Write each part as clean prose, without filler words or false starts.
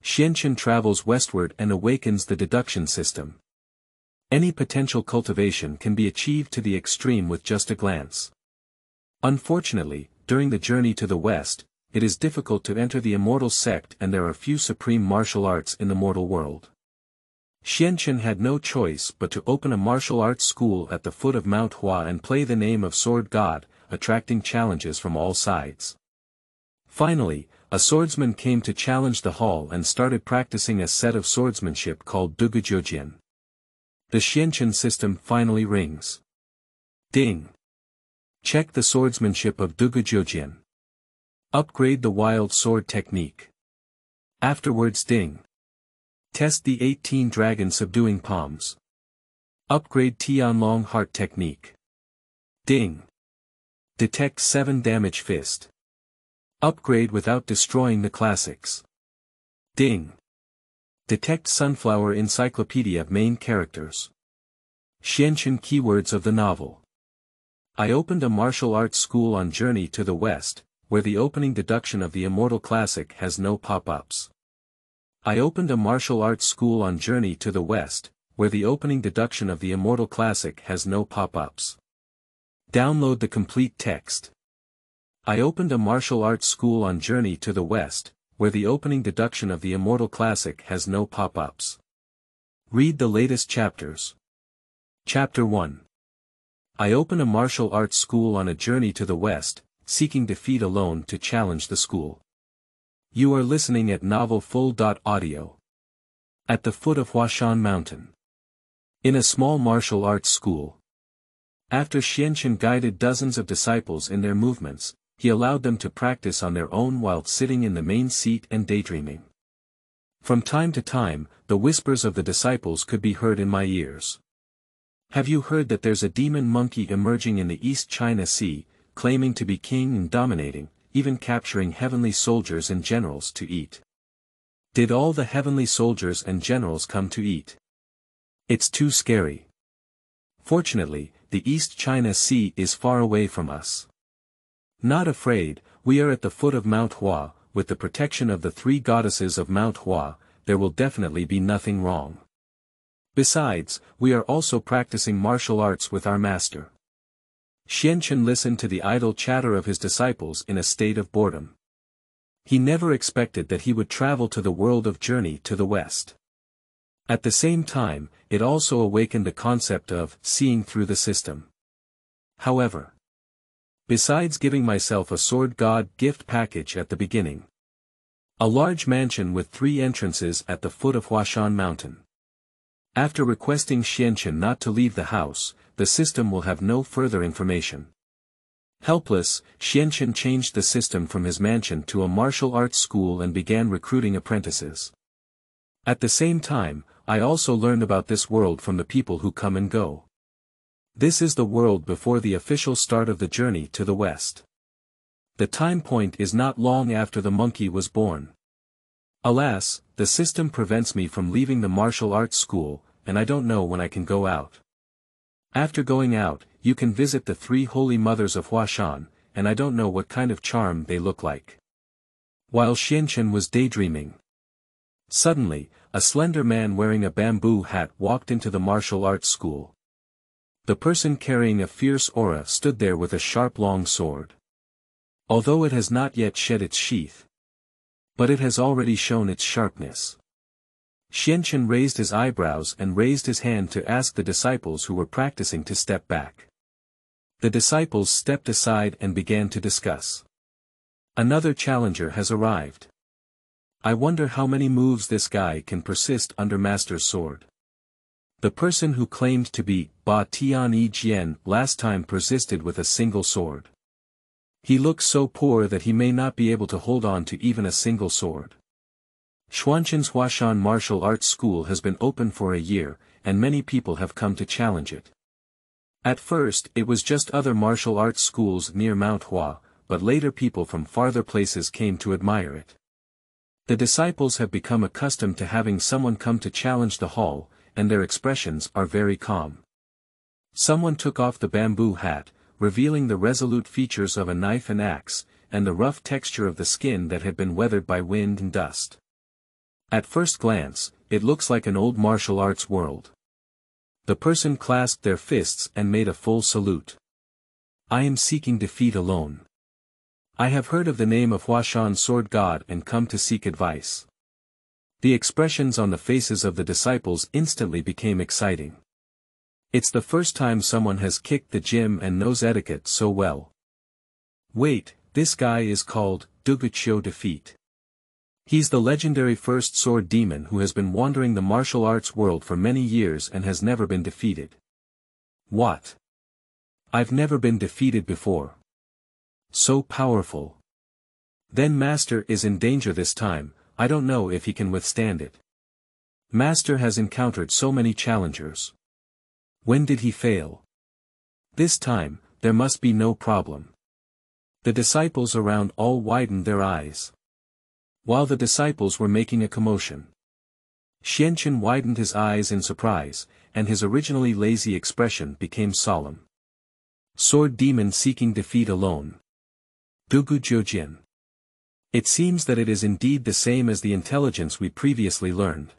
Xianchen travels westward and awakens the deduction system. Any potential cultivation can be achieved to the extreme with just a glance. Unfortunately, during the journey to the west, it is difficult to enter the immortal sect and there are few supreme martial arts in the mortal world. Xianchen had no choice but to open a martial arts school at the foot of Mount Hua and play the name of Sword God, attracting challenges from all sides. Finally, a swordsman came to challenge the hall and started practicing a set of swordsmanship called Dugu. The Xianchen system finally rings. Ding! Check the swordsmanship of Dugu. Upgrade the wild sword technique. Afterwards ding. Test the 18 dragon subduing palms. Upgrade Tianlong heart technique. Ding. Detect 7 damage fist. Upgrade without destroying the classics. Ding. Detect sunflower encyclopedia main characters. Xianchen keywords of the novel. I opened a martial arts school on Journey to the West, where the opening deduction of the Immortal Classic has no pop-ups. I opened a martial arts school on Journey to the West, where the opening deduction of the Immortal Classic has no pop-ups. Download the complete text. I opened a martial arts school on Journey to the West, where the opening deduction of the Immortal Classic has no pop-ups. Read the latest chapters. Chapter 1. I open a martial arts school on a journey to the West, seeking defeat alone to challenge the school. You are listening at novelfull.audio. At the foot of Haotian Mountain. In a small martial arts school. After Xianchen guided dozens of disciples in their movements, he allowed them to practice on their own while sitting in the main seat and daydreaming. From time to time, the whispers of the disciples could be heard in my ears. Have you heard that there's a demon monkey emerging in the East China Sea, claiming to be king and dominating, even capturing heavenly soldiers and generals to eat? Did all the heavenly soldiers and generals come to eat? It's too scary. Fortunately, the East China Sea is far away from us. Not afraid, we are at the foot of Mount Hua, with the protection of the 3 goddesses of Mount Hua, there will definitely be nothing wrong. Besides, we are also practicing martial arts with our master. Xianchen listened to the idle chatter of his disciples in a state of boredom. He never expected that he would travel to the world of Journey to the West. At the same time, it also awakened the concept of seeing through the system. However, besides giving myself a sword god gift package at the beginning, a large mansion with 3 entrances at the foot of Haotian Mountain. After requesting Xianchen not to leave the house, the system will have no further information. Helpless, Xianchen changed the system from his mansion to a martial arts school and began recruiting apprentices. At the same time, I also learned about this world from the people who come and go. This is the world before the official start of the journey to the West. The time point is not long after the monkey was born. Alas, the system prevents me from leaving the martial arts school, and I don't know when I can go out. After going out, you can visit the 3 holy mothers of Haotian, and I don't know what kind of charm they look like. While Xianchen was daydreaming, suddenly, a slender man wearing a bamboo hat walked into the martial arts school. The person carrying a fierce aura stood there with a sharp long sword. Although it has not yet shed its sheath, but it has already shown its sharpness. Xianchen raised his eyebrows and raised his hand to ask the disciples who were practicing to step back. The disciples stepped aside and began to discuss. Another challenger has arrived. I wonder how many moves this guy can persist under Master's sword. The person who claimed to be Ba Tian Yi Jian last time persisted with a single sword. He looks so poor that he may not be able to hold on to even a single sword. Xianchen's Haotian Martial Arts School has been open for a year, and many people have come to challenge it. At first it was just other martial arts schools near Mount Hua, but later people from farther places came to admire it. The disciples have become accustomed to having someone come to challenge the hall, and their expressions are very calm. Someone took off the bamboo hat, revealing the resolute features of a knife and axe, and the rough texture of the skin that had been weathered by wind and dust. At first glance, it looks like an old martial arts world. The person clasped their fists and made a full salute. I am seeking defeat alone. I have heard of the name of Haotian sword god and come to seek advice. The expressions on the faces of the disciples instantly became exciting. It's the first time someone has kicked the gym and knows etiquette so well. Wait, this guy is called Dugu Defeat. He's the legendary first sword demon who has been wandering the martial arts world for many years and has never been defeated. What? I've never been defeated before. So powerful. Then Master is in danger this time, I don't know if he can withstand it. Master has encountered so many challengers. When did he fail? This time, there must be no problem. The disciples around all widened their eyes. While the disciples were making a commotion, Xianchen widened his eyes in surprise, and his originally lazy expression became solemn. Sword demon seeking defeat alone. Dugu Jiujin. It seems that it is indeed the same as the intelligence we previously learned.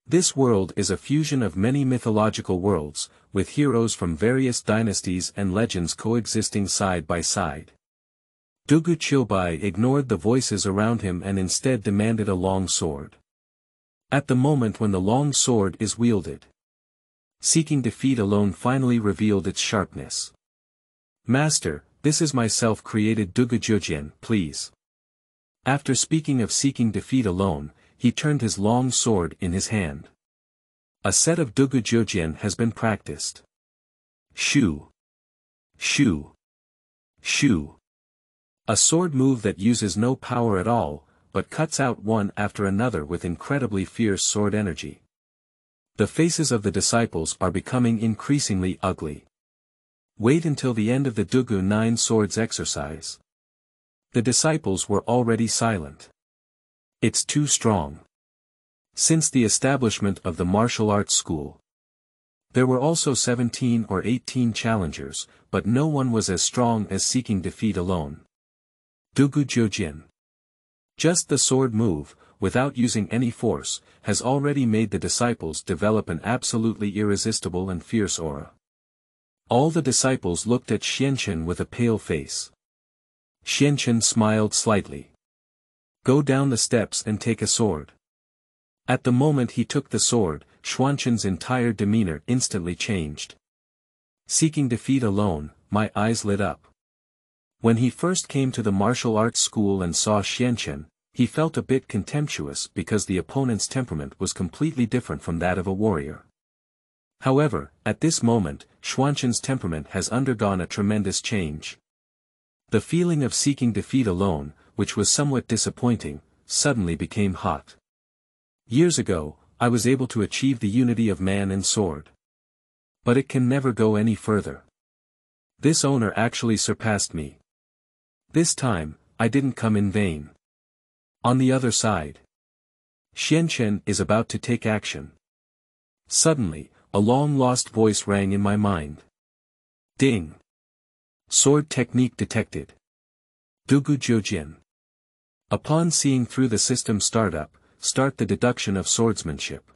This world is a fusion of many mythological worlds, with heroes from various dynasties and legends coexisting side by side. Dugu Chilbai ignored the voices around him and instead demanded a long sword. At the moment when the long sword is wielded, seeking defeat alone finally revealed its sharpness. Master, this is my self-created Dugu Jiujin, please. After speaking of seeking defeat alone, he turned his long sword in his hand. A set of Dugu Jiujin has been practiced. Shoo. Shoo. Shoo. A sword move that uses no power at all, but cuts out one after another with incredibly fierce sword energy. The faces of the disciples are becoming increasingly ugly. Wait until the end of the Dugu 9 swords exercise. The disciples were already silent. It's too strong. Since the establishment of the martial arts school, there were also 17 or 18 challengers, but no one was as strong as seeking defeat alone. Dugu Jiujin. Just the sword move, without using any force, has already made the disciples develop an absolutely irresistible and fierce aura. All the disciples looked at Xianchen with a pale face. Xianchen smiled slightly. Go down the steps and take a sword. At the moment he took the sword, Xuanchen's entire demeanor instantly changed. Seeking defeat alone, my eyes lit up. When he first came to the martial arts school and saw Xianchen, he felt a bit contemptuous because the opponent's temperament was completely different from that of a warrior. However, at this moment, Xuanchen's temperament has undergone a tremendous change. The feeling of seeking defeat alone, which was somewhat disappointing, suddenly became hot. Years ago, I was able to achieve the unity of man and sword. But it can never go any further. This owner actually surpassed me. This time, I didn't come in vain. On the other side, Xianchen is about to take action. Suddenly, a long-lost voice rang in my mind. Ding! Sword technique detected. Dugu Jiujin. Upon seeing through the system start the deduction of swordsmanship.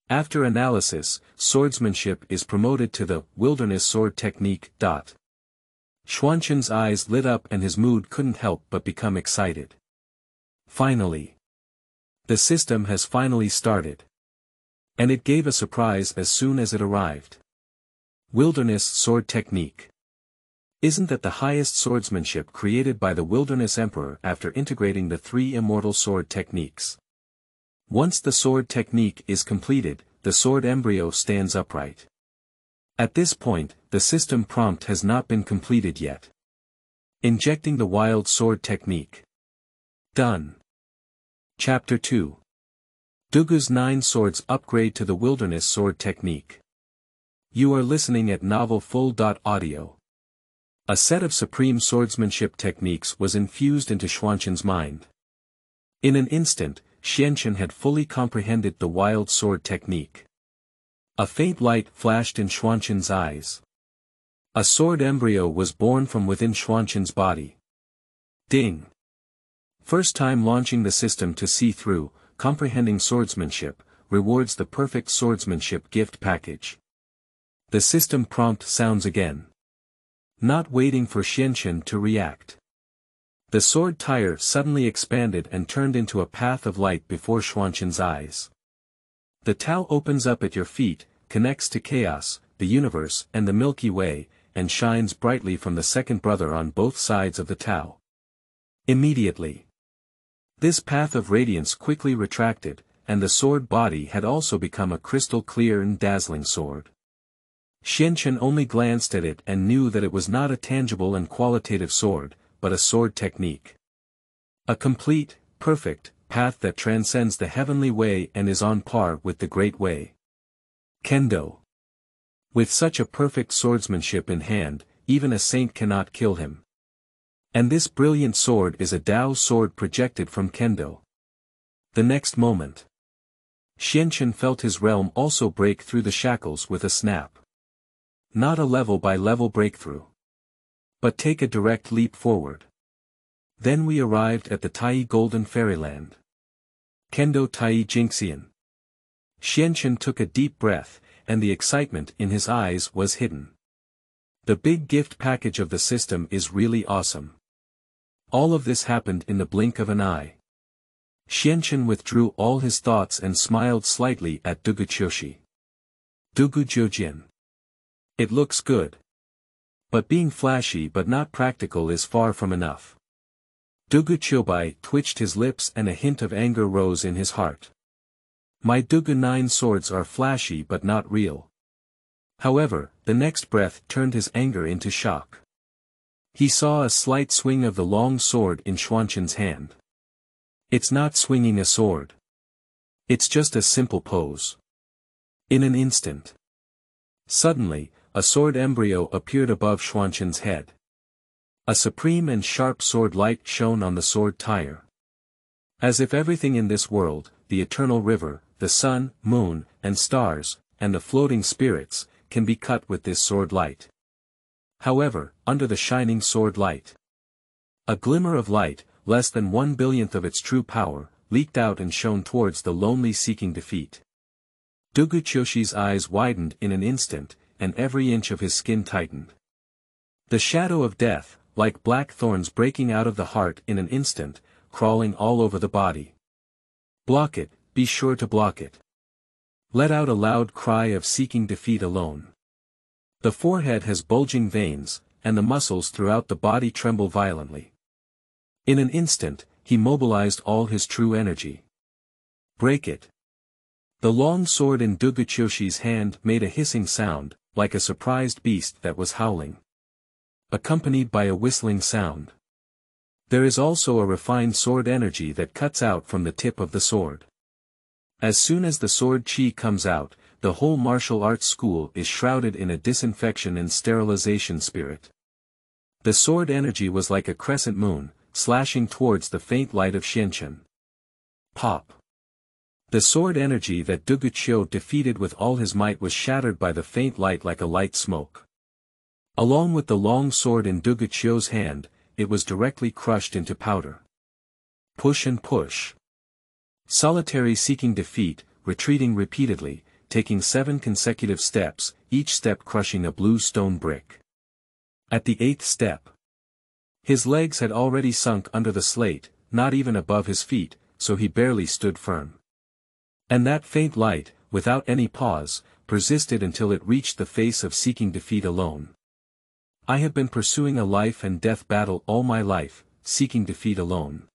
After analysis, swordsmanship is promoted to the wilderness sword technique. Xuanchen's eyes lit up and his mood couldn't help but become excited. Finally. The system has finally started. And it gave a surprise as soon as it arrived. Wilderness sword technique. Isn't that the highest swordsmanship created by the Wilderness Emperor after integrating the 3 immortal sword techniques? Once the sword technique is completed, the sword embryo stands upright. At this point, the system prompt has not been completed yet. Injecting the wild sword technique. Done. Chapter 2. Dugu's 9 swords upgrade to the wilderness sword technique. You are listening at novelfull.audio. A set of supreme swordsmanship techniques was infused into Xuanchen's mind. In an instant, Xianchen had fully comprehended the wild sword technique. A faint light flashed in Xuanchen's eyes. A sword embryo was born from within Xuanchen's body. Ding! First time launching the system to see through, comprehending swordsmanship, rewards the perfect swordsmanship gift package. The system prompt sounds again. Not waiting for Xianchen to react. The sword tire suddenly expanded and turned into a path of light before Xuanchen's eyes. The Tao opens up at your feet, connects to chaos, the universe and the Milky Way, and shines brightly from the second brother on both sides of the Tao. Immediately. This path of radiance quickly retracted, and the sword body had also become a crystal clear and dazzling sword. Xianchen only glanced at it and knew that it was not a tangible and qualitative sword, but a sword technique. A complete, perfect, path that transcends the heavenly way and is on par with the Great Way. Kendo. With such a perfect swordsmanship in hand, even a saint cannot kill him. And this brilliant sword is a Dao sword projected from Kendo. The next moment, Xianchen felt his realm also break through the shackles with a snap. Not a level-by-level breakthrough. But take a direct leap forward. Then we arrived at the Tai Golden Fairyland. Kendo Tai Jinxian. Xianchen took a deep breath, and the excitement in his eyes was hidden. The big gift package of the system is really awesome. All of this happened in the blink of an eye. Xianchen withdrew all his thoughts and smiled slightly at Dugu Qiushi. Dugu Jiujian. It looks good. But being flashy but not practical is far from enough. Dugu Qiubai twitched his lips and a hint of anger rose in his heart. My Dugu 9 swords are flashy but not real. However, the next breath turned his anger into shock. He saw a slight swing of the long sword in Xuanchen's hand. It's not swinging a sword. It's just a simple pose. In an instant. Suddenly, a sword embryo appeared above Xuanchen's head. A supreme and sharp sword light shone on the sword tire. As if everything in this world, the eternal river, the sun, moon, and stars, and the floating spirits, can be cut with this sword light. However, under the shining sword light, a glimmer of light, less than 1/1000th of its true power, leaked out and shone towards the lonely seeking defeat. Dugu Qiushi's eyes widened in an instant, and every inch of his skin tightened. The shadow of death, like black thorns breaking out of the heart in an instant, crawling all over the body. Block it, be sure to block it. Let out a loud cry of seeking defeat alone. The forehead has bulging veins, and the muscles throughout the body tremble violently. In an instant, he mobilized all his true energy. Break it. The long sword in Dugu Qiushi's hand made a hissing sound, like a surprised beast that was howling. Accompanied by a whistling sound. There is also a refined sword energy that cuts out from the tip of the sword. As soon as the sword chi comes out, the whole martial arts school is shrouded in a disinfection and sterilization spirit. The sword energy was like a crescent moon, slashing towards the faint light of Xianchen. Pop. The sword energy that Dugu Qiu defeated with all his might was shattered by the faint light like a light smoke. Along with the long sword in Dugu Qiu's hand, it was directly crushed into powder. Push and push. Solitary seeking defeat, retreating repeatedly, taking 7 consecutive steps, each step crushing a blue stone brick. At the 8th step, his legs had already sunk under the slate, not even above his feet, so he barely stood firm. And that faint light, without any pause, persisted until it reached the face of seeking defeat alone. I have been pursuing a life and death battle all my life, seeking defeat alone.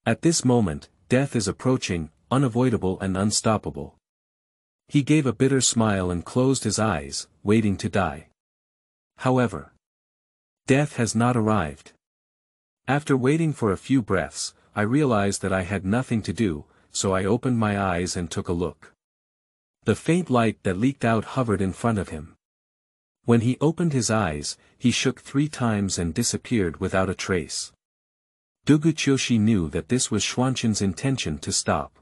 At this moment, death is approaching, unavoidable and unstoppable. He gave a bitter smile and closed his eyes, waiting to die. However, death has not arrived. After waiting for a few breaths, I realized that I had nothing to do, so I opened my eyes and took a look. The faint light that leaked out hovered in front of him. When he opened his eyes, he shook 3 times and disappeared without a trace. Dugu Qiushi knew that this was Xuanchen's intention to stop.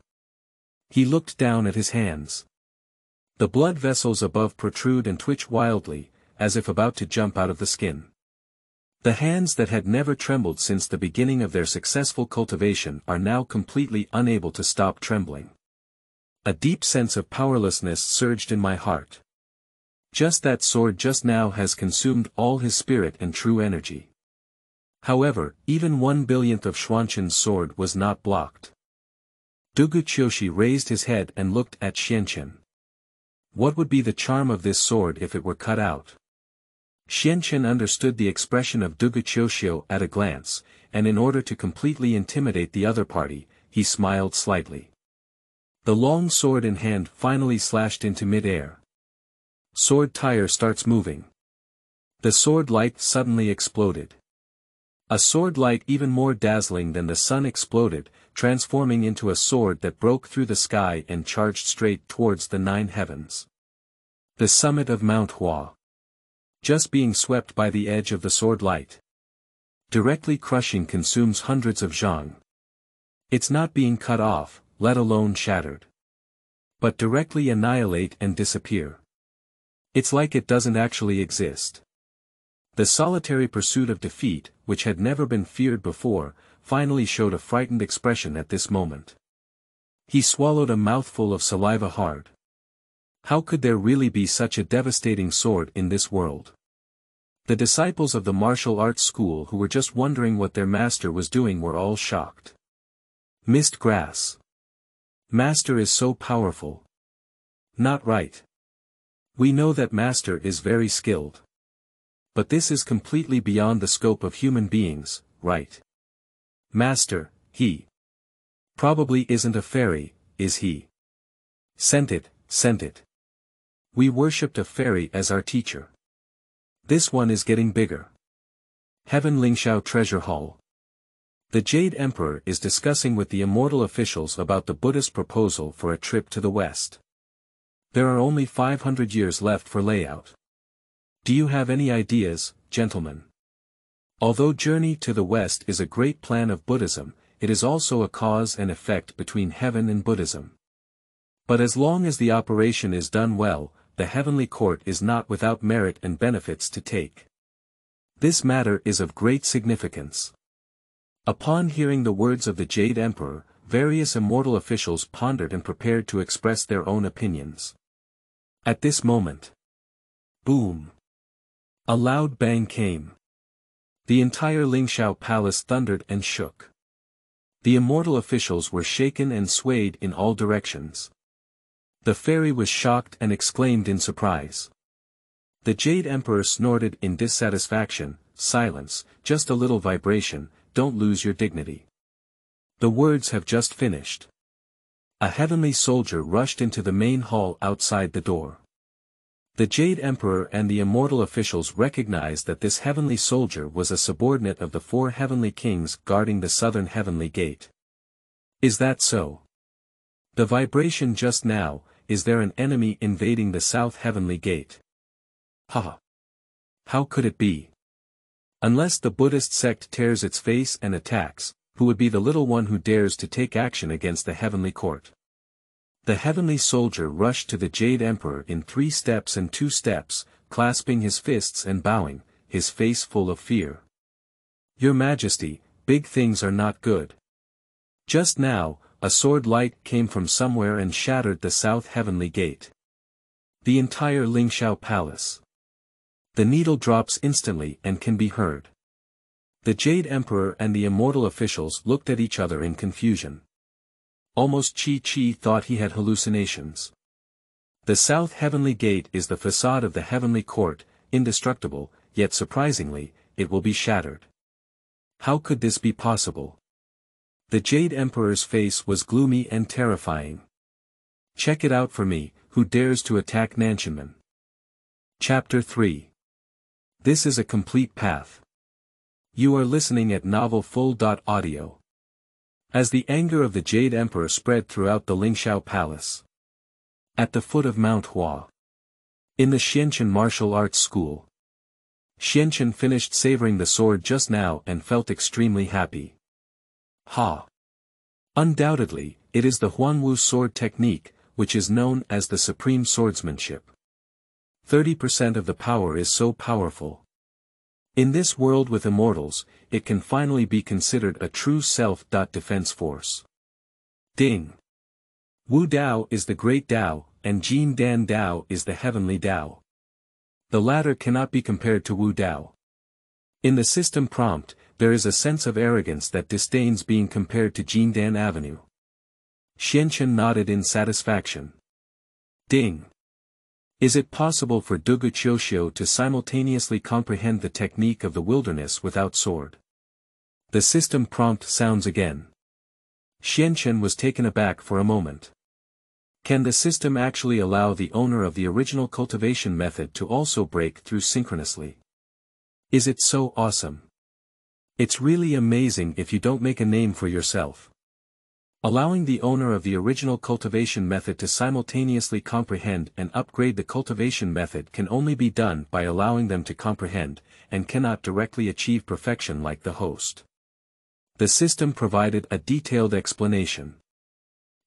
He looked down at his hands. The blood vessels above protrude and twitch wildly, as if about to jump out of the skin. The hands that had never trembled since the beginning of their successful cultivation are now completely unable to stop trembling. A deep sense of powerlessness surged in my heart. Just that sword just now has consumed all his spirit and true energy. However, even 1/1000th of Xuanqin's sword was not blocked. Dugu Qiushi raised his head and looked at Xianqin. What would be the charm of this sword if it were cut out? Xianqin understood the expression of Dugu Qiushi at a glance, and in order to completely intimidate the other party, he smiled slightly. The long sword in hand finally slashed into mid-air. Sword tire starts moving. The sword light suddenly exploded. A sword light even more dazzling than the sun exploded, transforming into a sword that broke through the sky and charged straight towards the 9 heavens. The summit of Mount Hua. Just being swept by the edge of the sword light. Directly crushing consumes hundreds of zhang. It's not being cut off, let alone shattered. But directly annihilate and disappear. It's like it doesn't actually exist. The solitary pursuit of defeat, which had never been feared before, finally showed a frightened expression at this moment. He swallowed a mouthful of saliva hard. How could there really be such a devastating sword in this world? The disciples of the martial arts school who were just wondering what their master was doing were all shocked. Missed grass. Master is so powerful. Not right. We know that master is very skilled. But this is completely beyond the scope of human beings, right? Master, he probably isn't a fairy, is he? Sent it. We worshipped a fairy as our teacher. This one is getting bigger. Heaven Lingxiao Treasure Hall. The Jade Emperor is discussing with the Immortal officials about the Buddhist proposal for a trip to the West. There are only 500 years left for layout. Do you have any ideas, gentlemen? Although journey to the West is a great plan of Buddhism, it is also a cause and effect between heaven and Buddhism. But as long as the operation is done well, the heavenly court is not without merit and benefits to take. This matter is of great significance. Upon hearing the words of the Jade Emperor, various immortal officials pondered and prepared to express their own opinions. At this moment, boom! A loud bang came. The entire Lingxiao palace thundered and shook. The immortal officials were shaken and swayed in all directions. The fairy was shocked and exclaimed in surprise. The Jade Emperor snorted in dissatisfaction, "Silence, just a little vibration, don't lose your dignity." The words have just finished. A heavenly soldier rushed into the main hall outside the door. The Jade Emperor and the immortal officials recognized that this heavenly soldier was a subordinate of the 4 heavenly kings guarding the southern heavenly gate. Is that so? The vibration just now, is there an enemy invading the south heavenly gate? Ha! How could it be? Unless the Buddhist sect tears its face and attacks, who would be the little one who dares to take action against the heavenly court? The heavenly soldier rushed to the Jade Emperor in 3 steps and 2 steps, clasping his fists and bowing, his face full of fear. Your Majesty, big things are not good. Just now, a sword light came from somewhere and shattered the south heavenly gate. The entire Lingxiao palace. The needle drops instantly and can be heard. The Jade Emperor and the immortal officials looked at each other in confusion. Almost Chi thought he had hallucinations. The south heavenly gate is the facade of the heavenly court, indestructible, yet surprisingly, it will be shattered. How could this be possible? The Jade Emperor's face was gloomy and terrifying. Check it out for me, who dares to attack Nanshanman? Chapter 3. This is a complete path. You are listening at novelfull.audio. As the anger of the Jade Emperor spread throughout the Lingxiao Palace. At the foot of Mount Hua. In the Xianqin martial arts school. Xianqin finished savoring the sword just now and felt extremely happy. Ha! Undoubtedly, it is the Huanwu sword technique, which is known as the supreme swordsmanship. 30% of the power is so powerful. In this world with immortals, it can finally be considered a true self-defense force. Ding! Wu Dao is the great Dao, and Jin Dan Dao is the heavenly Dao. The latter cannot be compared to Wu Dao. In the system prompt, there is a sense of arrogance that disdains being compared to Jin Dan Avenue. Xianchen nodded in satisfaction. Ding! Is it possible for Dugu Qiuxiu to simultaneously comprehend the technique of the wilderness without sword? The system prompt sounds again. Xianchen was taken aback for a moment. Can the system actually allow the owner of the original cultivation method to also break through synchronously? Is it so awesome? It's really amazing if you don't make a name for yourself. Allowing the owner of the original cultivation method to simultaneously comprehend and upgrade the cultivation method can only be done by allowing them to comprehend, and cannot directly achieve perfection like the host. The system provided a detailed explanation.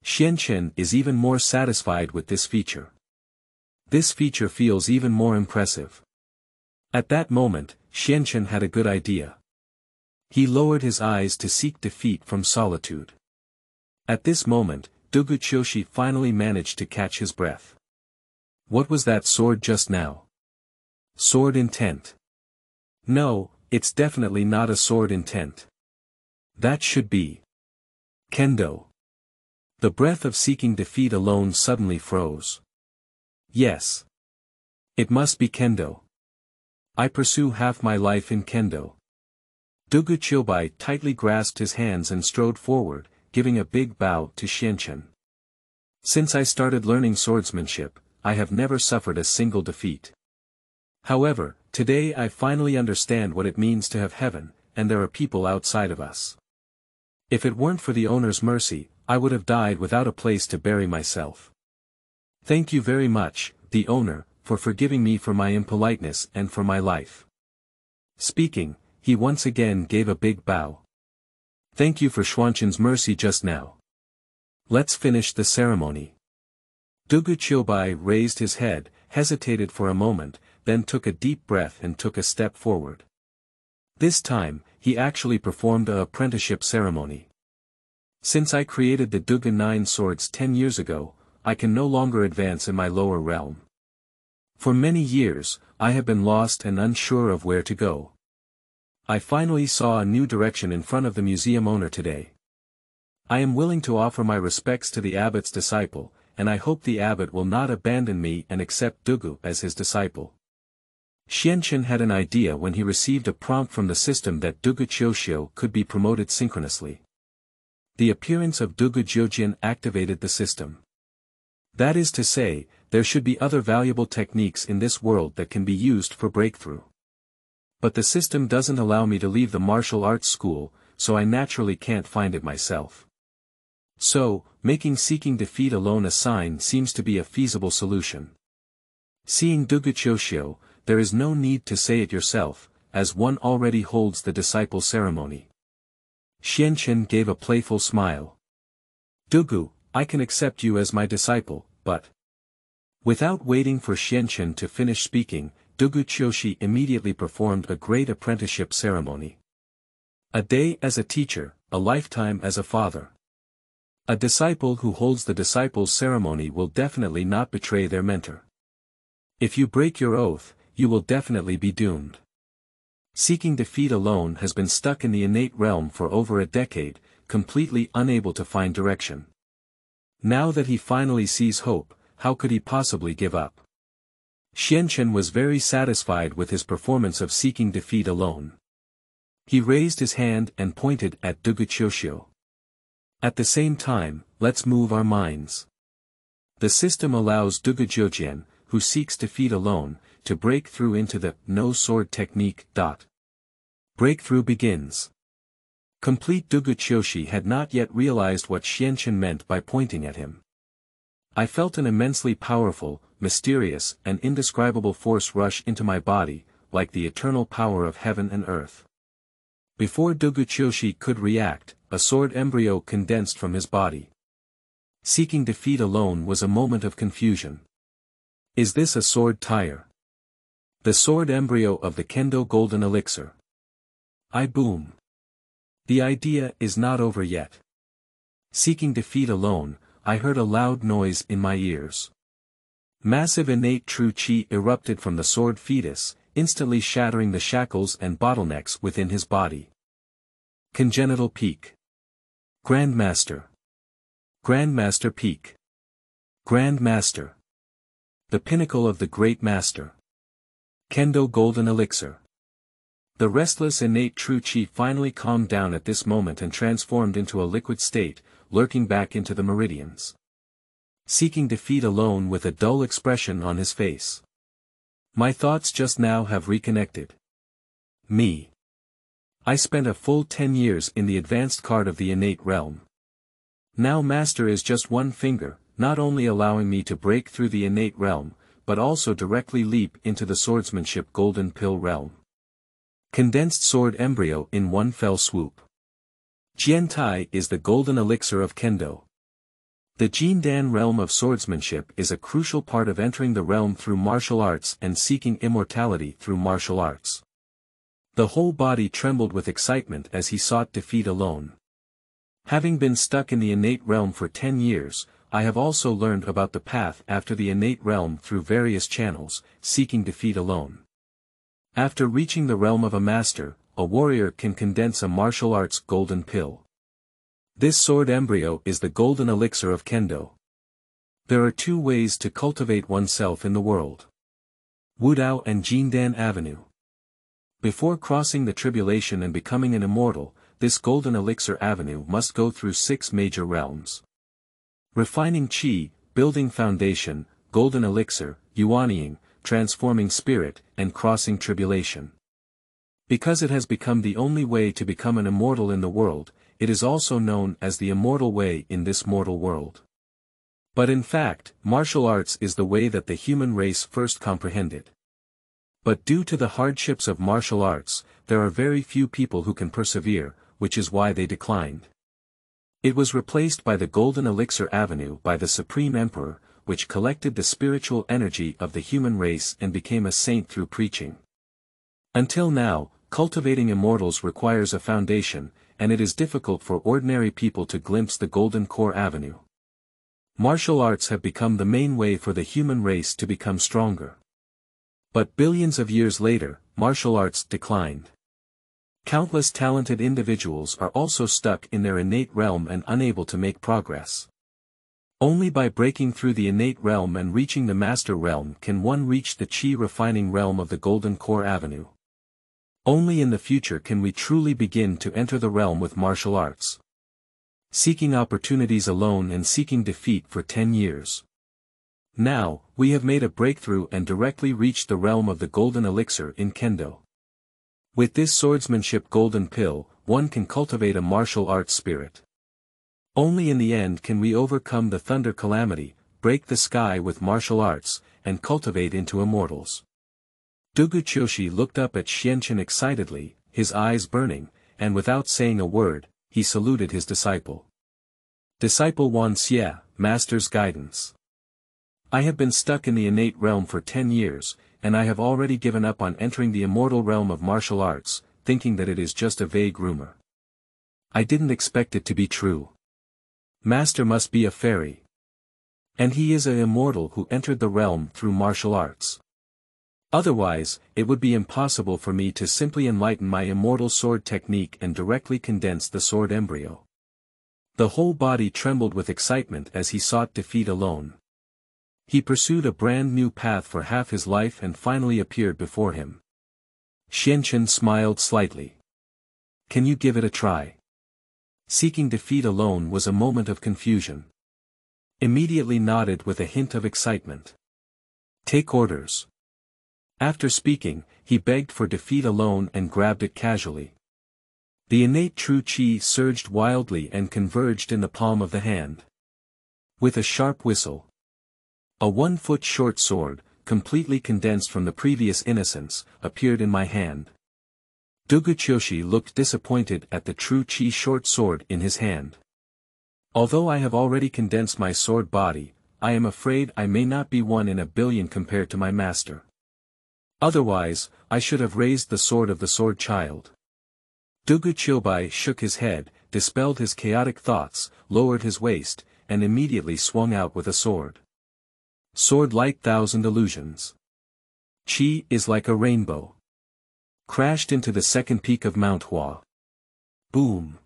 Xianchen is even more satisfied with this feature. This feature feels even more impressive. At that moment, Xianchen had a good idea. He lowered his eyes to seek defeat from solitude. At this moment, Dugu Qiuxiu finally managed to catch his breath. What was that sword just now? Sword intent. No, it's definitely not a sword intent. That should be Kendo. The breath of seeking defeat alone suddenly froze. Yes. It must be Kendo. I pursue half my life in Kendo. Dugu Qiubai tightly grasped his hands and strode forward, giving a big bow to Xianchen. Since I started learning swordsmanship, I have never suffered a single defeat. However, today I finally understand what it means to have heaven, and there are people outside of us. If it weren't for the owner's mercy, I would have died without a place to bury myself. Thank you very much, the owner, for forgiving me for my impoliteness and for my life. Speaking, he once again gave a big bow. Thank you for Xuanchen's mercy just now. Let's finish the ceremony. Dugu Qiubai raised his head, hesitated for a moment, then took a deep breath and took a step forward. This time, he actually performed an apprenticeship ceremony. Since I created the Dugu 9 swords 10 years ago, I can no longer advance in my lower realm. For many years, I have been lost and unsure of where to go. I finally saw a new direction in front of the museum owner today. I am willing to offer my respects to the abbot's disciple, and I hope the abbot will not abandon me and accept Dugu as his disciple. Xianchen had an idea when he received a prompt from the system that Dugu Qiuxiu could be promoted synchronously. The appearance of Dugu Jiujian activated the system. That is to say, there should be other valuable techniques in this world that can be used for breakthrough. But the system doesn't allow me to leave the martial arts school, so I naturally can't find it myself. So, making seeking defeat alone a sign seems to be a feasible solution. Seeing Dugu Qiuxiu, there is no need to say it yourself, as one already holds the disciple ceremony. Xianchen gave a playful smile. Dugu, I can accept you as my disciple, but... Without waiting for Xianchen to finish speaking, Dugu Qiuxiu immediately performed a great apprenticeship ceremony. A day as a teacher, a lifetime as a father. A disciple who holds the disciple's ceremony will definitely not betray their mentor. If you break your oath, you will definitely be doomed. Seeking defeat alone has been stuck in the innate realm for over a decade, completely unable to find direction. Now that he finally sees hope, how could he possibly give up? Xianchen was very satisfied with his performance of seeking defeat alone. He raised his hand and pointed at Dugu Qiuxiu. At the same time, let's move our minds. The system allows Dugu Jiujian, who seeks defeat alone, to break through into the no-sword technique. Breakthrough begins. Complete Dugu Qiuxiu had not yet realized what Xianchen meant by pointing at him. I felt an immensely powerful, mysterious, and indescribable force rush into my body, like the eternal power of heaven and earth. Before Dugu Qiuxiu could react, a sword embryo condensed from his body. Seeking defeat alone was a moment of confusion. Is this a sword tire? The sword embryo of the Kendo Golden Elixir. I boom. The idea is not over yet. Seeking defeat alone, I heard a loud noise in my ears. Massive innate true chi erupted from the sword fetus, instantly shattering the shackles and bottlenecks within his body. Congenital peak. Grandmaster. Grandmaster peak. Grandmaster. The pinnacle of the great master. Kendo Golden Elixir. The restless innate true chi finally calmed down at this moment and transformed into a liquid state, lurking back into the meridians. Seeking defeat alone with a dull expression on his face. My thoughts just now have reconnected. Me. I spent a full 10 years in the advanced card of the innate realm. Now Master is just one finger, not only allowing me to break through the innate realm, but also directly leap into the swordsmanship golden pill realm. Condensed sword embryo in one fell swoop. Jiantai is the golden elixir of Kendo. The Jindan realm of swordsmanship is a crucial part of entering the realm through martial arts and seeking immortality through martial arts. The whole body trembled with excitement as he sought defeat alone. Having been stuck in the innate realm for 10 years, I have also learned about the path after the innate realm through various channels, seeking defeat alone. After reaching the realm of a master, a warrior can condense a martial arts golden pill. This sword embryo is the golden elixir of Kendo. There are two ways to cultivate oneself in the world. Wudao and Jindan Avenue. Before crossing the tribulation and becoming an immortal, this golden elixir avenue must go through 6 major realms. Refining chi, building foundation, golden elixir, yuanying, transforming spirit, and crossing tribulation. Because it has become the only way to become an immortal in the world, it is also known as the immortal way in this mortal world. But in fact, martial arts is the way that the human race first comprehended. But due to the hardships of martial arts, there are very few people who can persevere, which is why they declined. It was replaced by the Golden Elixir Avenue by the Supreme Emperor, which collected the spiritual energy of the human race and became a saint through preaching. Until now, cultivating immortals requires a foundation, and it is difficult for ordinary people to glimpse the Golden Core Avenue. Martial arts have become the main way for the human race to become stronger. But billions of years later, martial arts declined. Countless talented individuals are also stuck in their innate realm and unable to make progress. Only by breaking through the innate realm and reaching the master realm can one reach the chi refining realm of the Golden Core Avenue. Only in the future can we truly begin to enter the realm with martial arts. Seeking opportunities alone and seeking defeat for 10 years. Now, we have made a breakthrough and directly reached the realm of the Golden Elixir in Kendo. With this swordsmanship golden pill, one can cultivate a martial arts spirit. Only in the end can we overcome the thunder calamity, break the sky with martial arts, and cultivate into immortals. Dugu looked up at Xianchen excitedly, his eyes burning, and without saying a word, he saluted his disciple. Disciple Wan Xie, Master's guidance. I have been stuck in the innate realm for 10 years, and I have already given up on entering the immortal realm of martial arts, thinking that it is just a vague rumor. I didn't expect it to be true. Master must be a fairy. And he is an immortal who entered the realm through martial arts. Otherwise, it would be impossible for me to simply enlighten my immortal sword technique and directly condense the sword embryo. The whole body trembled with excitement as he sought defeat alone. He pursued a brand new path for half his life and finally appeared before him. Xianchen smiled slightly. Can you give it a try? Seeking defeat alone was a moment of confusion. Immediately nodded with a hint of excitement. Take orders. After speaking, he begged for defeat alone and grabbed it casually. The innate true chi surged wildly and converged in the palm of the hand. With a sharp whistle. A 1-foot short sword, completely condensed from the previous innocence, appeared in my hand. Dugu looked disappointed at the true chi short sword in his hand. Although I have already condensed my sword body, I am afraid I may not be 1 in a billion compared to my master. Otherwise, I should have raised the sword of the sword child. Dugu Chilbai shook his head, dispelled his chaotic thoughts, lowered his waist, and immediately swung out with a sword. Sword light thousand illusions. Chi is like a rainbow. Crashed into the second peak of Mount Hua. Boom.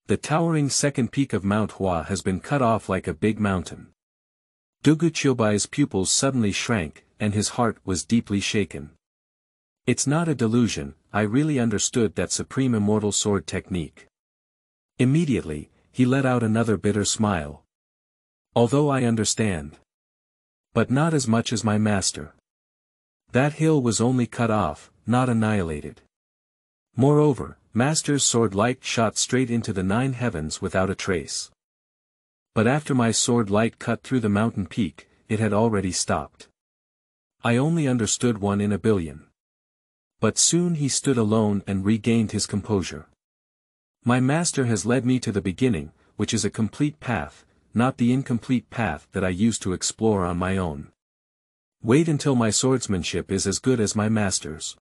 The towering second peak of Mount Hua has been cut off like a big mountain. Dugu Chilbai's pupils suddenly shrank, and his heart was deeply shaken. It's not a delusion, I really understood that supreme immortal sword technique. Immediately, he let out another bitter smile. Although I understand. But not as much as my master. That hill was only cut off, not annihilated. Moreover, master's sword light shot straight into the 9 heavens without a trace. But after my sword light cut through the mountain peak, it had already stopped. I only understood 1 in a billion. But soon he stood alone and regained his composure. My master has led me to the beginning, which is a complete path, not the incomplete path that I used to explore on my own. Wait until my swordsmanship is as good as my master's.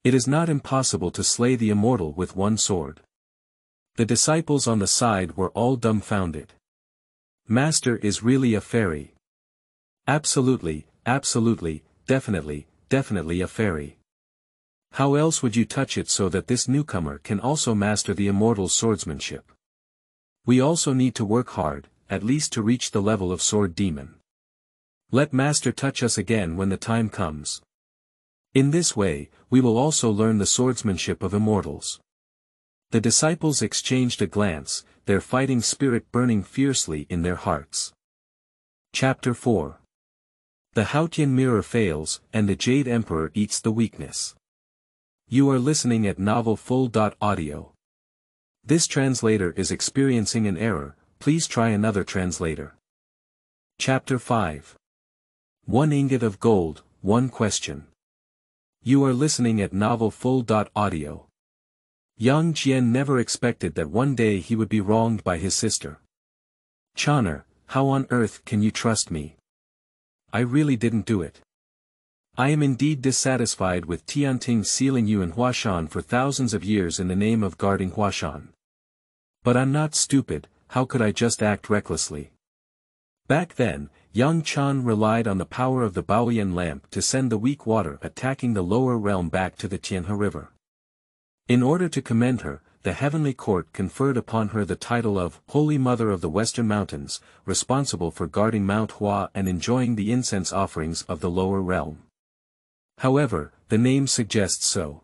It is not impossible to slay the immortal with 1 sword. The disciples on the side were all dumbfounded. Master is really a fairy. Absolutely, absolutely, definitely a fairy. How else would you touch it so that this newcomer can also master the immortal's swordsmanship? We also need to work hard, at least to reach the level of sword demon. Let master touch us again when the time comes. In this way, we will also learn the swordsmanship of immortals. The disciples exchanged a glance, their fighting spirit burning fiercely in their hearts. Chapter 4. The Haotian mirror fails, and the Jade Emperor eats the weakness. You are listening at novelfull.audio. This translator is experiencing an error, please try another translator. Chapter 5. 1 ingot of gold, 1 question. You are listening at novelfull.audio. Young Jian never expected that one day he would be wronged by his sister. Chang'e, how on earth can you trust me? I really didn't do it. I am indeed dissatisfied with Tianting sealing you in Huashan for thousands of years in the name of guarding Huashan. But I'm not stupid, how could I just act recklessly? Back then, Yang Chan relied on the power of the Baoyan lamp to send the weak water attacking the lower realm back to the Tianhe River. In order to commend her, the heavenly court conferred upon her the title of Holy Mother of the Western Mountains, responsible for guarding Mount Hua and enjoying the incense offerings of the lower realm. However, the name suggests so.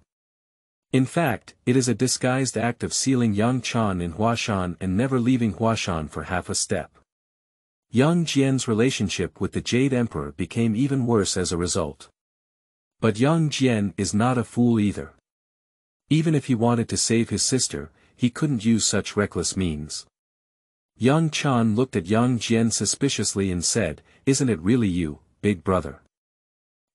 In fact, it is a disguised act of sealing Yang Chan in Huashan and never leaving Huashan for half a step. Yang Jian's relationship with the Jade Emperor became even worse as a result. But Yang Jian is not a fool either. Even if he wanted to save his sister, he couldn't use such reckless means. Yang Chan looked at Yang Jian suspiciously and said, "Isn't it really you, big brother?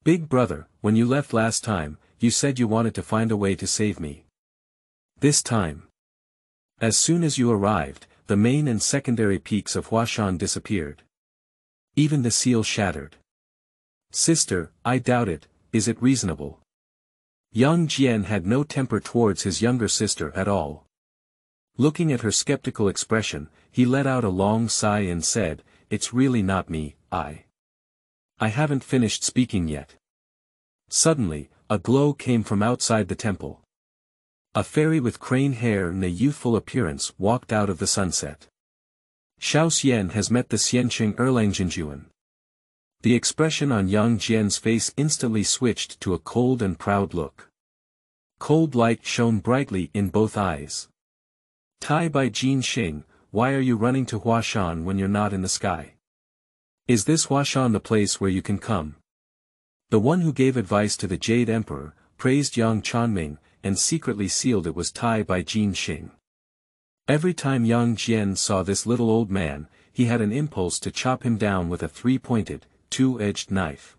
Big brother, when you left last time, you said you wanted to find a way to save me. This time. As soon as you arrived, the main and secondary peaks of Huashan disappeared. Even the seal shattered. Sister, I doubt it, is it reasonable?" Yang Jian had no temper towards his younger sister at all. Looking at her skeptical expression, he let out a long sigh and said, "It's really not me, I haven't finished speaking yet." Suddenly, a glow came from outside the temple. A fairy with crane hair and a youthful appearance walked out of the sunset. Xiao Xian has met the Xianqing Erlangjinjuan. The expression on Yang Jian's face instantly switched to a cold and proud look. Cold light shone brightly in both eyes. Tai Bai Jin Xing, why are you running to Huashan when you're not in the sky? Is this Huashan the place where you can come? The one who gave advice to the Jade Emperor, praised Yang Chanming, and secretly sealed it was Tai Bai Jin Xing. Every time Yang Jian saw this little old man, he had an impulse to chop him down with a 3-pointed, 2-edged knife.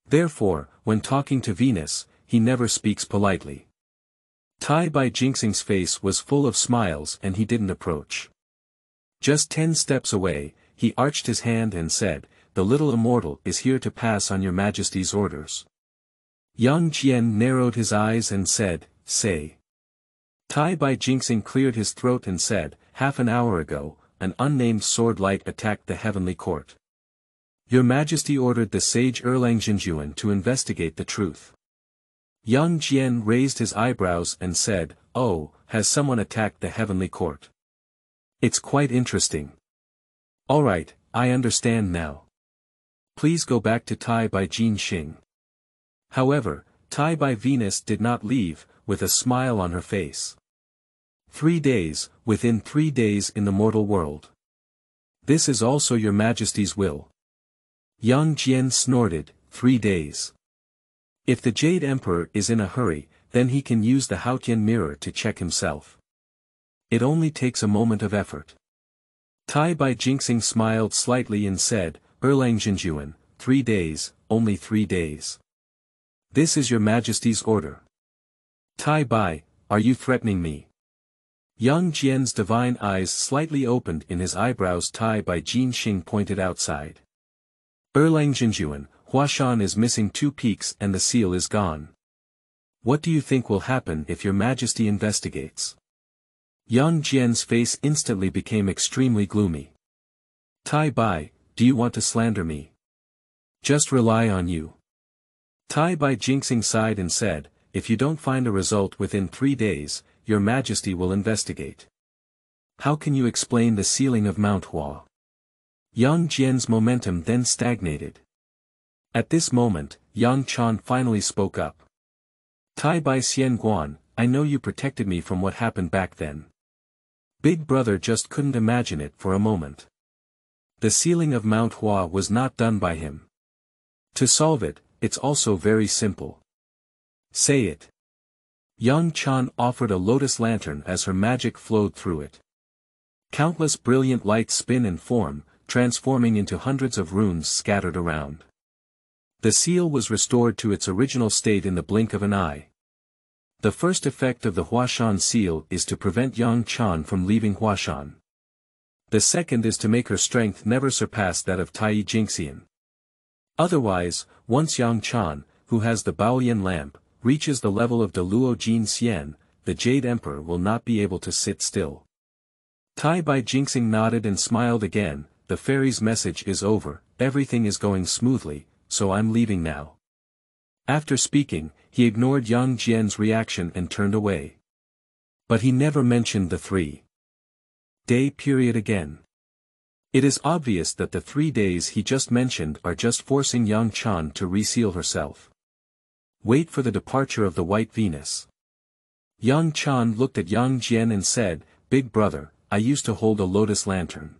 Therefore, when talking to Venus, he never speaks politely. Tai Bai Jinxing's face was full of smiles and he didn't approach. Just 10 steps away, he arched his hand and said, "The little immortal is here to pass on your Majesty's orders." Yang Jian narrowed his eyes and said, "Say." Tai by Jinxing cleared his throat and said, "Half an hour ago, an unnamed sword light attacked the heavenly court. Your Majesty ordered the sage Erlang Jinjuan to investigate the truth." Yang Jian raised his eyebrows and said, "Oh, has someone attacked the heavenly court? It's quite interesting. Alright, I understand now. Please go back to Tai by Jin Xing." However, Tai by Venus did not leave, with a smile on her face. 3 days, within 3 days in the mortal world. This is also your Majesty's will. Yang Jian snorted, 3 days. If the Jade Emperor is in a hurry, then he can use the Haotian mirror to check himself. It only takes a moment of effort. Tai by Jinxing smiled slightly and said, "Erlang Jinjuan, 3 days, only 3 days. This is your Majesty's order." Tai by, are you threatening me? Yang Jian's divine eyes slightly opened in his eyebrows. Tai by Jin Xing pointed outside. "Erlang Jinjuan, Huashan is missing 2 peaks and the seal is gone. What do you think will happen if your Majesty investigates?" Yang Jian's face instantly became extremely gloomy. "Tai by, do you want to slander me? Just rely on you." Tai by Jinxing sighed and said, "If you don't find a result within 3 days, your Majesty will investigate." "How can you explain the sealing of Mount Hua?" Yang Jian's momentum then stagnated. At this moment, Yang Chan finally spoke up. "Tai by Xian Guan, I know you protected me from what happened back then. Big Brother just couldn't imagine it for a moment. The sealing of Mount Hua was not done by him. To solve it, it's also very simple." "Say it." Yang Chan offered a lotus lantern as her magic flowed through it. Countless brilliant lights spin and form, transforming into hundreds of runes scattered around. The seal was restored to its original state in the blink of an eye. The first effect of the Huashan seal is to prevent Yang Chan from leaving Huashan. The second is to make her strength never surpass that of Tai Jingxian. Otherwise, once Yang Chan, who has the Baoyan lamp, reaches the level of Deluo Jin Xian, the Jade Emperor will not be able to sit still. Tai by Jinxing nodded and smiled again. "The fairy's message is over, everything is going smoothly, so I'm leaving now." After speaking, he ignored Yang Jian's reaction and turned away. But he never mentioned the 3-day period again. It is obvious that the 3 days he just mentioned are just forcing Yang Chan to reseal herself. Wait for the departure of the White Venus. Yang Chan looked at Yang Jian and said, "Big Brother, I used to hold a lotus lantern.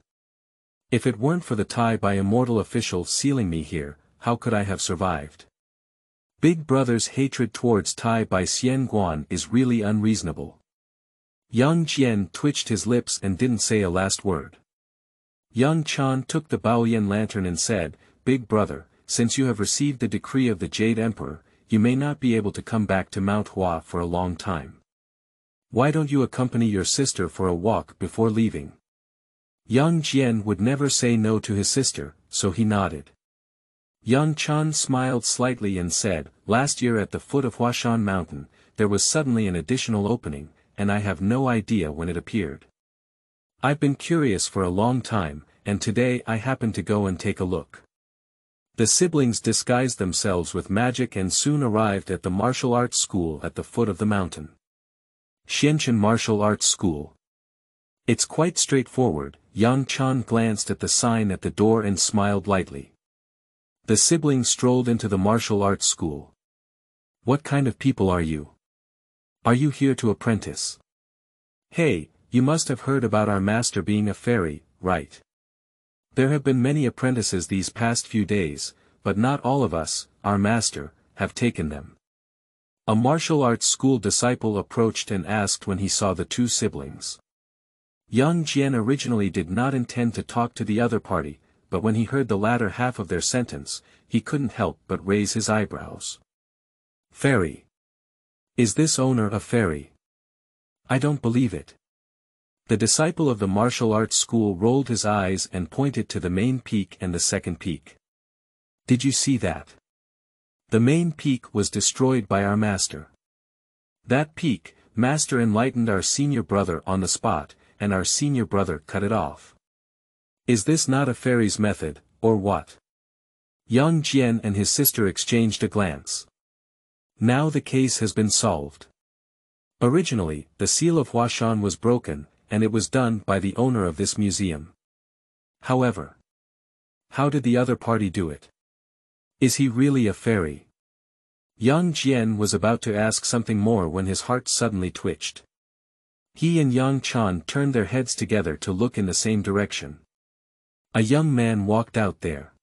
If it weren't for the Tai by Immortal official sealing me here, how could I have survived?" Big Brother's hatred towards Tai by Xian Guan is really unreasonable. Yang Jian twitched his lips and didn't say a last word. Yang Chan took the Baoyan lantern and said, "Big Brother, since you have received the decree of the Jade Emperor, you may not be able to come back to Mount Hua for a long time. Why don't you accompany your sister for a walk before leaving?" Yang Jian would never say no to his sister, so he nodded. Yang Chan smiled slightly and said, "Last year at the foot of Huashan Mountain, there was suddenly an additional opening, and I have no idea when it appeared. I've been curious for a long time, and today I happened to go and take a look." The siblings disguised themselves with magic and soon arrived at the martial arts school at the foot of the mountain. Xianchen Martial Arts School. It's quite straightforward. Yang Chan glanced at the sign at the door and smiled lightly. The siblings strolled into the martial arts school. "What kind of people are you? Are you here to apprentice? Hey, you must have heard about our master being a fairy, right? There have been many apprentices these past few days, but not all of us, our master, have taken them." A martial arts school disciple approached and asked when he saw the two siblings. Yang Jian originally did not intend to talk to the other party, but when he heard the latter half of their sentence, he couldn't help but raise his eyebrows. "Fairy? Is this owner a fairy? I don't believe it." The disciple of the martial arts school rolled his eyes and pointed to the main peak and the second peak. "Did you see that? The main peak was destroyed by our master. That peak, master enlightened our senior brother on the spot, and our senior brother cut it off. Is this not a fairy's method, or what? Yang Jian and his sister exchanged a glance. Now the case has been solved. Originally, the seal of Huashan was broken, and it was done by the owner of this museum. However, how did the other party do it? Is he really a fairy? Yang Jian was about to ask something more when his heart suddenly twitched. He and Yang Chan turned their heads together to look in the same direction. A young man walked out there.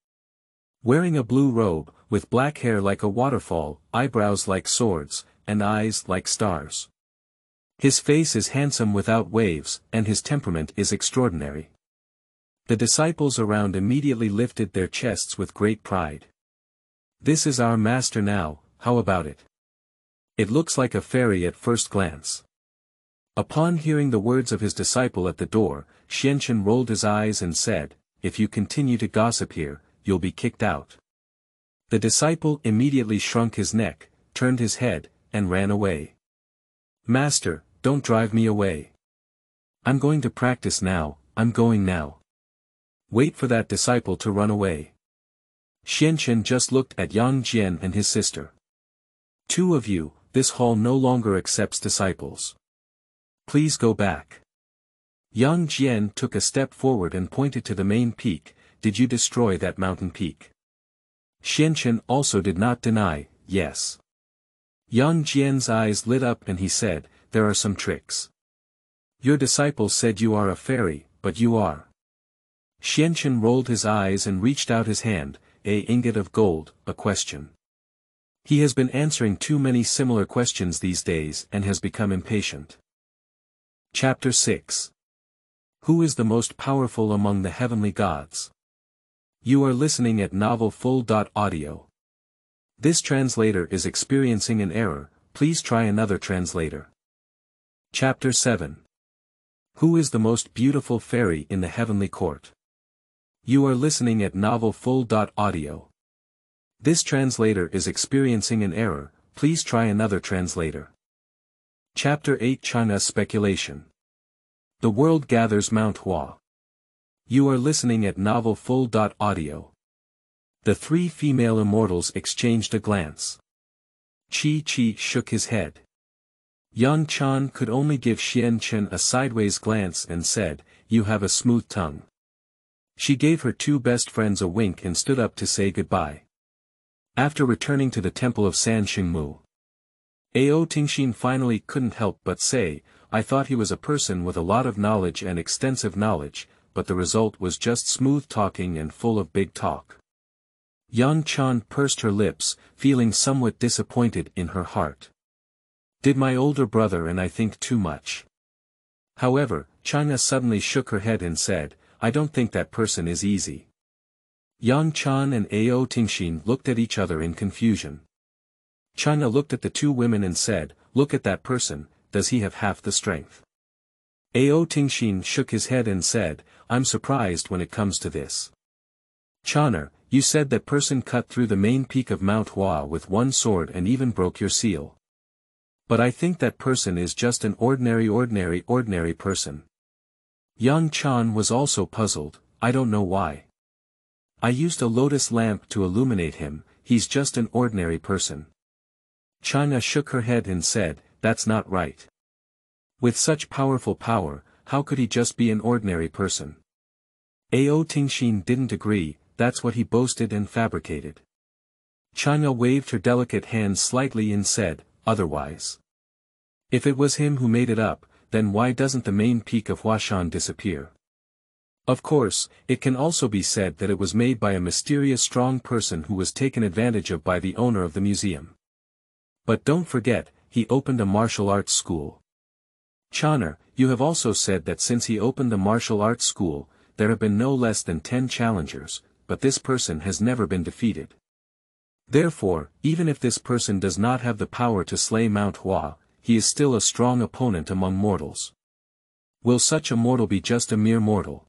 Wearing a blue robe, with black hair like a waterfall, eyebrows like swords, and eyes like stars. His face is handsome without waves, and his temperament is extraordinary. The disciples around immediately lifted their chests with great pride. This is our master now, how about it? It looks like a fairy at first glance. Upon hearing the words of his disciple at the door, Xianchen rolled his eyes and said, "If you continue to gossip here, you'll be kicked out." The disciple immediately shrunk his neck, turned his head, and ran away. "Master, don't drive me away. I'm going to practice now, I'm going now." Wait for that disciple to run away. Xianchen just looked at Yang Jian and his sister. "Two of you, this hall no longer accepts disciples. Please go back." Yang Jian took a step forward and pointed to the main peak. "Did you destroy that mountain peak?" Xianchen also did not deny, "Yes." Yang Jian's eyes lit up and he said, "There are some tricks. Your disciple said you are a fairy, but you are." Xianchen rolled his eyes and reached out his hand. "A ingot of gold, a question." He has been answering too many similar questions these days and has become impatient. Chapter 6. Who is the most powerful among the heavenly gods? You are listening at novelfull.audio. This translator is experiencing an error, please try another translator. Chapter 7. Who is the most beautiful fairy in the heavenly court? You are listening at novelfull.audio. This translator is experiencing an error, please try another translator. Chapter 8. Chang'e speculation. The world gathers Mount Hua. You are listening at novelfull.audio. The three female immortals exchanged a glance. Chi shook his head. Yang Chan could only give Xianchen a sideways glance and said, "You have a smooth tongue." She gave her two best friends a wink and stood up to say goodbye. After returning to the temple of San Xingmu, Haotian finally couldn't help but say, "I thought he was a person with a lot of knowledge and extensive knowledge, but the result was just smooth talking and full of big talk." Yang Chan pursed her lips, feeling somewhat disappointed in her heart. Did my older brother and I think too much? However, Chang'e suddenly shook her head and said, "I don't think that person is easy." Yang Chan and Haotian looked at each other in confusion. Chang'e looked at the two women and said, "Look at that person, does he have half the strength?" Haotian shook his head and said, "I'm surprised when it comes to this. Chang'e, you said that person cut through the main peak of Mount Hua with one sword and even broke your seal. But I think that person is just an ordinary person." Yang Chan was also puzzled, "I don't know why. I used a lotus lamp to illuminate him, he's just an ordinary person." Chang'e shook her head and said, "That's not right. With such powerful power, how could he just be an ordinary person?" Haotian didn't agree, that's what he boasted and fabricated. Chang'e waved her delicate hand slightly and said, "Otherwise. If it was him who made it up, then why doesn't the main peak of Huashan disappear? Of course, it can also be said that it was made by a mysterious strong person who was taken advantage of by the owner of the museum. But don't forget, he opened a martial arts school. Chang'e, you have also said that since he opened the martial arts school, there have been no less than 10 challengers, but this person has never been defeated. Therefore, even if this person does not have the power to slay Mount Hua, he is still a strong opponent among mortals. Will such a mortal be just a mere mortal?"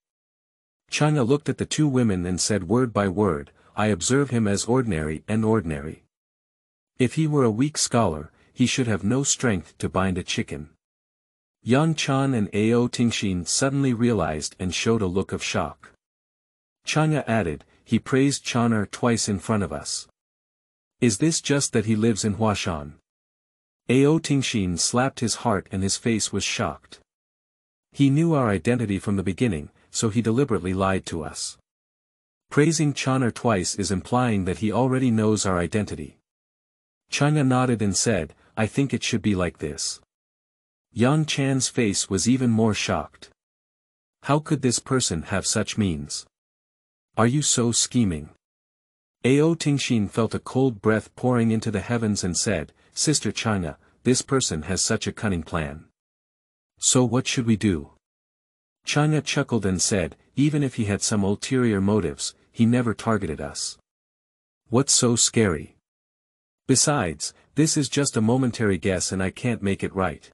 Chang'e looked at the two women and said word by word, "I observe him as ordinary and ordinary. If he were a weak scholar, he should have no strength to bind a chicken. Yang Chan and Ao Tingxin suddenly realized and showed a look of shock. Chang'e added, he praised Chang'e twice in front of us. Is this just that he lives in Huashan? Ao Tingxin slapped his heart and his face was shocked. He knew our identity from the beginning, so he deliberately lied to us. Praising Chang'e twice is implying that he already knows our identity. Chang'e nodded and said, I think it should be like this. Yang Chan's face was even more shocked. How could this person have such means? Are you so scheming? Ao Tingxin felt a cold breath pouring into the heavens and said, Sister Chang'e, this person has such a cunning plan. So what should we do? Chang'e chuckled and said, even if he had some ulterior motives, he never targeted us. What's so scary? Besides, this is just a momentary guess and I can't make it right.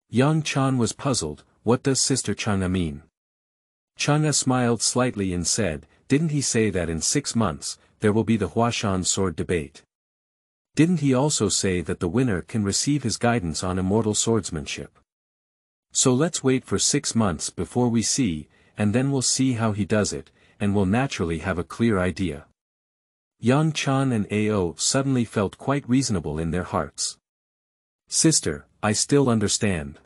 Yang Chan was puzzled, what does Sister Chang'e mean? Chang'e smiled slightly and said, didn't he say that in 6 months, there will be the Huashan sword debate? Didn't he also say that the winner can receive his guidance on immortal swordsmanship? So let's wait for 6 months before we see, and then we'll see how he does it, and we'll naturally have a clear idea. Yang Chan and Ao suddenly felt quite reasonable in their hearts. Sister, I still understand.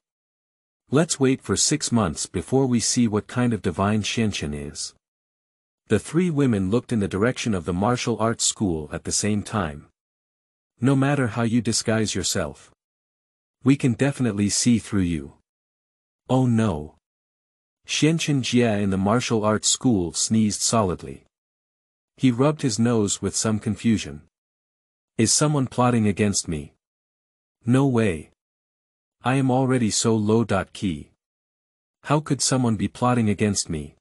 Let's wait for 6 months before we see what kind of divine Xianqian is. The 3 women looked in the direction of the martial arts school at the same time. No matter how you disguise yourself, we can definitely see through you. Oh no. Xianqian Jie in the martial arts school sneezed solidly. He rubbed his nose with some confusion. Is someone plotting against me? No way. I am already so low-key. How could someone be plotting against me?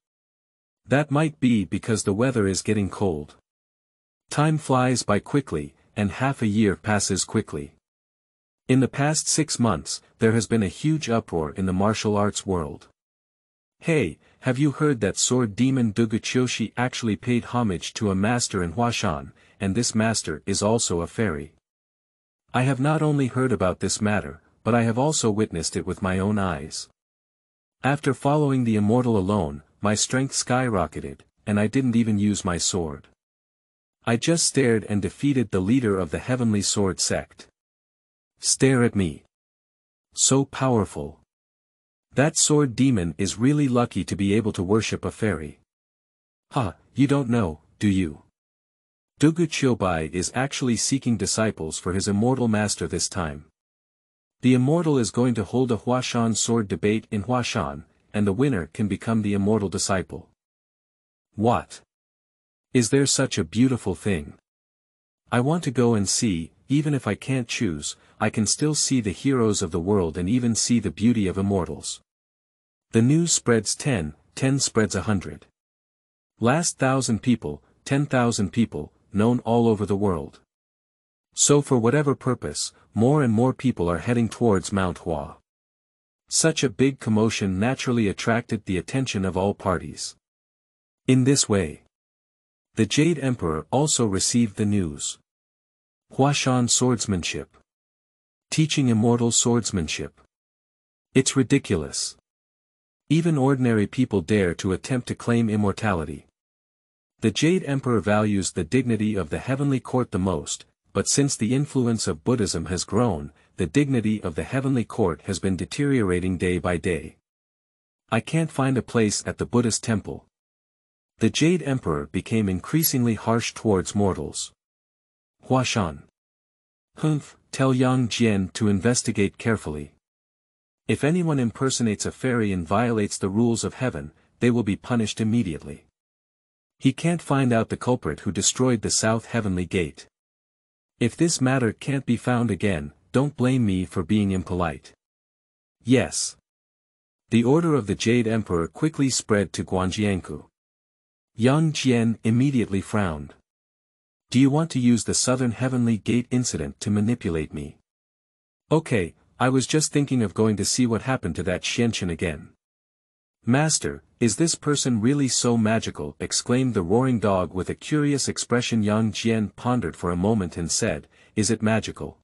That might be because the weather is getting cold. Time flies by quickly, and half a year passes quickly. In the past 6 months, there has been a huge uproar in the martial arts world. Hey, have you heard that sword demon Dugu actually paid homage to a master in Huashan, and this master is also a fairy? I have not only heard about this matter, but I have also witnessed it with my own eyes. After following the Immortal alone, my strength skyrocketed, and I didn't even use my sword. I just stared and defeated the leader of the Heavenly Sword sect. Stare at me. So powerful. That sword demon is really lucky to be able to worship a fairy. Ha, you don't know, do you? Dugu Chiobai is actually seeking disciples for his Immortal master this time. The Immortal is going to hold a Huashan sword debate in Huashan, and the winner can become the Immortal disciple. What? Is there such a beautiful thing? I want to go and see, even if I can't choose, I can still see the heroes of the world and even see the beauty of immortals. The news spreads 10 spreads 100. Last 1,000 people, 10,000 people, known all over the world. So for whatever purpose, more and more people are heading towards Mount Hua. Such a big commotion naturally attracted the attention of all parties. In this way, the Jade Emperor also received the news. Huashan swordsmanship. Teaching immortal swordsmanship. It's ridiculous. Even ordinary people dare to attempt to claim immortality. The Jade Emperor values the dignity of the heavenly court the most, but since the influence of Buddhism has grown, the dignity of the heavenly court has been deteriorating day by day. I can't find a place at the Buddhist temple. The Jade Emperor became increasingly harsh towards mortals. Huashan. Tell Yang Jian to investigate carefully. If anyone impersonates a fairy and violates the rules of heaven, they will be punished immediately. He can't find out the culprit who destroyed the South Heavenly Gate. If this matter can't be found again, don't blame me for being impolite. Yes. The order of the Jade Emperor quickly spread to Guanjianku. Yang Jian immediately frowned. Do you want to use the Southern Heavenly Gate incident to manipulate me? Okay, I was just thinking of going to see what happened to that Xianqian again. Master, is this person really so magical? Exclaimed the roaring dog with a curious expression. Yang Jian pondered for a moment and said, is it magical?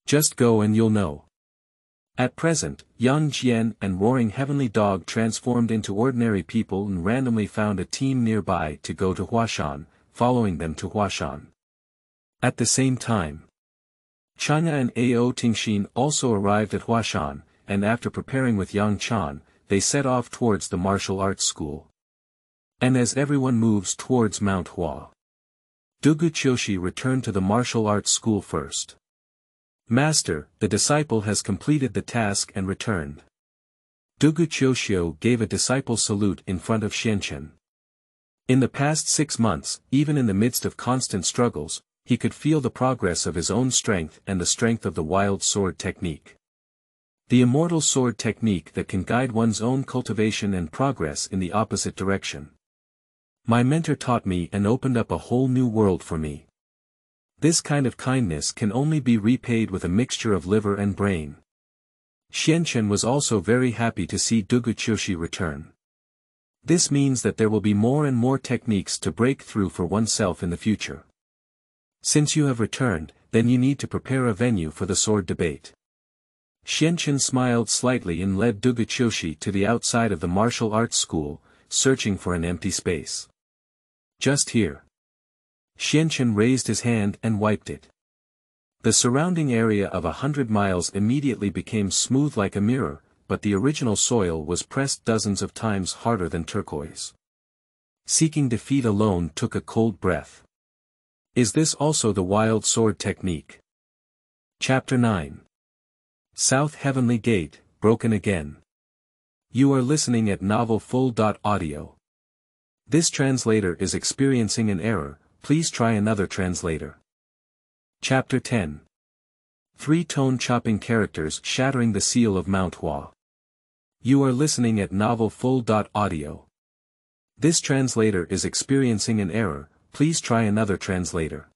Just go and you'll know. At present, Yang Jian and Roaring Heavenly Dog transformed into ordinary people and randomly found a team nearby to go to Huashan, following them to Huashan. At the same time, Chang'e and Ao Tingxin also arrived at Huashan, and after preparing with Yang Chan, they set off towards the martial arts school. And as everyone moves towards Mount Hua, Dugu Qiushi returned to the martial arts school first. Master, the disciple has completed the task and returned. Dugu Qiushi gave a disciple salute in front of Xianchen. In the past 6 months, even in the midst of constant struggles, he could feel the progress of his own strength and the strength of the wild sword technique. The immortal sword technique that can guide one's own cultivation and progress in the opposite direction. My mentor taught me and opened up a whole new world for me. This kind of kindness can only be repaid with a mixture of liver and brain. Xianchen was also very happy to see Dugu Qiushi return. This means that there will be more and more techniques to break through for oneself in the future. Since you have returned, then you need to prepare a venue for the sword debate. Xianchen smiled slightly and led Dugu Qiushi to the outside of the martial arts school, searching for an empty space. Just here. Xianchen raised his hand and wiped it. The surrounding area of 100 miles immediately became smooth like a mirror, but the original soil was pressed dozens of times harder than turquoise. Seeking defeat alone took a cold breath. Is this also the wild sword technique? Chapter 9. South Heavenly Gate, broken again. You are listening at novelfull.audio. This translator is experiencing an error, please try another translator. Chapter 10. 3-tone chopping characters shattering the seal of Mount Hua. You are listening at novelfull.audio. This translator is experiencing an error, please try another translator.